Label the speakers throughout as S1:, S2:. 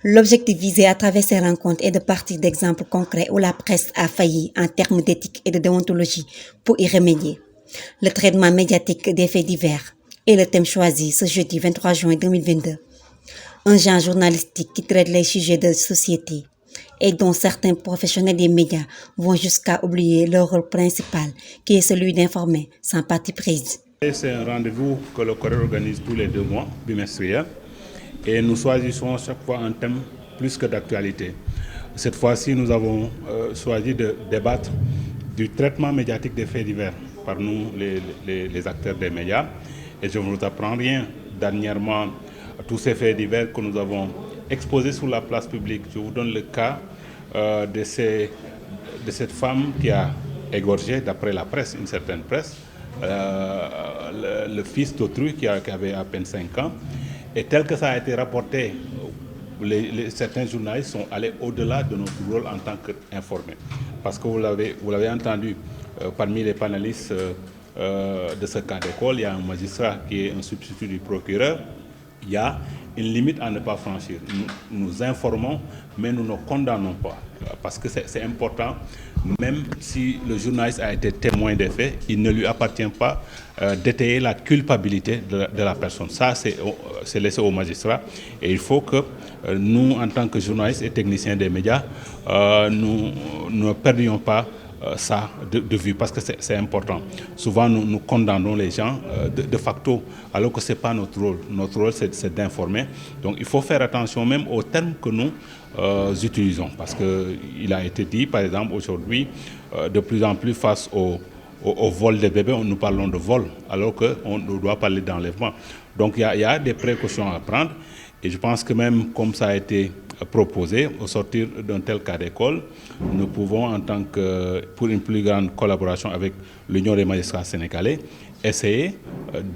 S1: L'objectif visé à travers ces rencontres est de partir d'exemples concrets où la presse a failli en termes d'éthique et de déontologie pour y remédier. Le traitement médiatique des faits divers est le thème choisi ce jeudi 23 juin 2022. Un genre journalistique qui traite les sujets de société et dont certains professionnels des médias vont jusqu'à oublier leur rôle principal, qui est celui d'informer sans parti prise.
S2: C'est un rendez-vous que le CORED organise tous les 2 mois, bimestriel, et nous choisissons chaque fois un thème plus que d'actualité. Cette fois-ci, nous avons choisi de débattre du traitement médiatique des faits divers par nous, les acteurs des médias. Et je ne vous apprends rien. Dernièrement, tous ces faits divers que nous avons exposés sur la place publique. Je vous donne le cas de cette femme qui a égorgé, d'après la presse, une certaine presse, le fils d'autrui qui avait à peine 5 ans. Et tel que ça a été rapporté, certains journalistes sont allés au-delà de notre rôle en tant qu'informés. Parce que vous l'avez entendu, parmi les panélistes de ce cas d'école, il y a un magistrat qui est un substitut du procureur. Il y a une limite à ne pas franchir. Nous informons, mais nous ne condamnons pas. Parce que c'est important, même si le journaliste a été témoin des faits, il ne lui appartient pas d'étayer la culpabilité de la personne. Ça, c'est laissé au magistrat. Et il faut que nous, en tant que journalistes et techniciens des médias, nous ne perdions pas ça de vue, parce que c'est important. Souvent, nous condamnons les gens de facto, alors que ce n'est pas notre rôle. Notre rôle, c'est d'informer. Donc, il faut faire attention même aux termes que nous utilisons. Parce qu'il a été dit, par exemple, aujourd'hui, de plus en plus face au vol des bébés, nous parlons de vol, alors qu'on doit parler d'enlèvement. Donc, il y a des précautions à prendre. Et je pense que même comme ça a été proposé, au sortir d'un tel cas d'école, nous pouvons, en tant que, pour une plus grande collaboration avec l'Union des magistrats sénégalais, essayer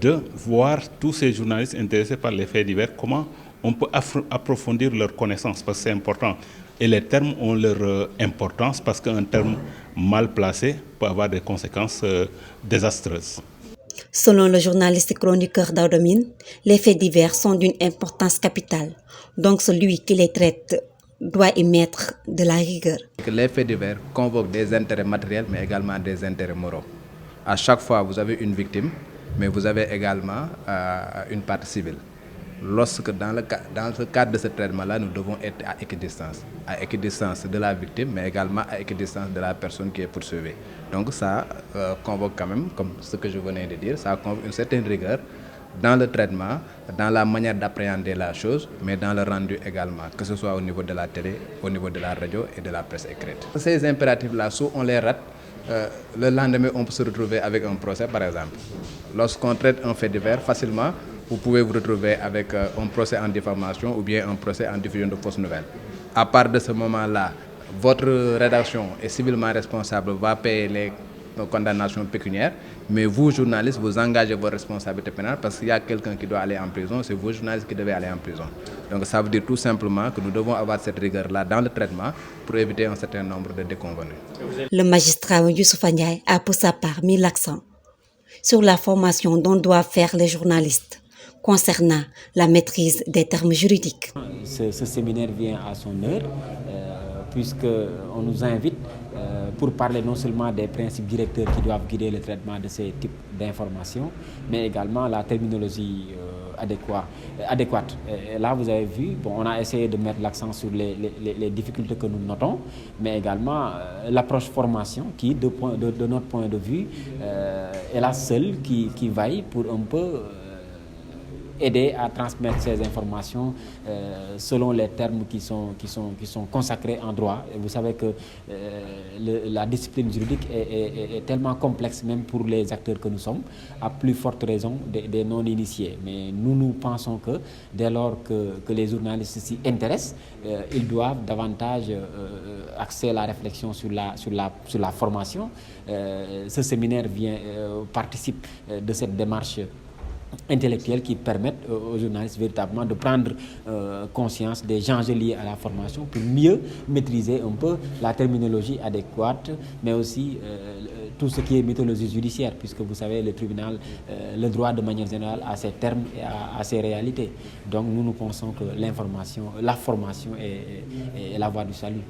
S2: de voir tous ces journalistes intéressés par les faits divers, comment on peut approfondir leurs connaissances, parce que c'est important. Et les termes ont leur importance, parce qu'un terme mal placé peut avoir des conséquences désastreuses.
S1: Selon le journaliste chroniqueur d'Audomine, les faits divers sont d'une importance capitale. Donc celui qui les traite doit y mettre de la rigueur.
S3: Les faits divers convoquent des intérêts matériels, mais également des intérêts moraux. À chaque fois, vous avez une victime, mais vous avez également une partie civile. Lorsque dans ce cadre de ce traitement-là, nous devons être à équidistance de la victime, mais également à équidistance de la personne qui est poursuivie. Donc ça convoque quand même, comme ce que je venais de dire, ça convoque une certaine rigueur dans le traitement, dans la manière d'appréhender la chose, mais dans le rendu également, que ce soit au niveau de la télé, au niveau de la radio et de la presse écrite. Ces impératifs-là, soit on les rate, le lendemain, on peut se retrouver avec un procès, par exemple. Lorsqu'on traite un fait divers, facilement, vous pouvez vous retrouver avec un procès en diffamation ou bien un procès en diffusion de fausses nouvelles. À part de ce moment-là, votre rédaction est civilement responsable, va payer les condamnations pécuniaires, mais vous, journalistes, vous engagez vos responsabilités pénales parce qu'il y a quelqu'un qui doit aller en prison, c'est vous, journalistes, qui devez aller en prison. Donc ça veut dire tout simplement que nous devons avoir cette rigueur-là dans le traitement pour éviter un certain nombre de déconvenus.
S1: Le magistrat Youssouf Ndiaye a pour sa part mis l'accent sur la formation dont doivent faire les journalistes concernant la maîtrise des termes juridiques.
S4: Ce séminaire vient à son heure, puisqu'on nous invite pour parler non seulement des principes directeurs qui doivent guider le traitement de ces types d'informations, mais également la terminologie adéquate. Et là, vous avez vu, on a essayé de mettre l'accent sur les difficultés que nous notons, mais également l'approche formation qui, de notre point de vue, est la seule qui vaille pour un peu aider à transmettre ces informations selon les termes qui sont consacrés en droit. Et vous savez que la discipline juridique est tellement complexe, même pour les acteurs que nous sommes, à plus forte raison des non-initiés. Mais nous pensons que dès lors que les journalistes s'y intéressent, ils doivent davantage axer la réflexion sur la formation. Ce séminaire participe de cette démarche intellectuels qui permettent aux journalistes véritablement de prendre conscience des enjeux liés à la formation pour mieux maîtriser un peu la terminologie adéquate, mais aussi tout ce qui est mythologie judiciaire, puisque vous savez, le tribunal, le droit de manière générale a ses termes et a ses réalités. Donc nous pensons que la formation est la voie du salut.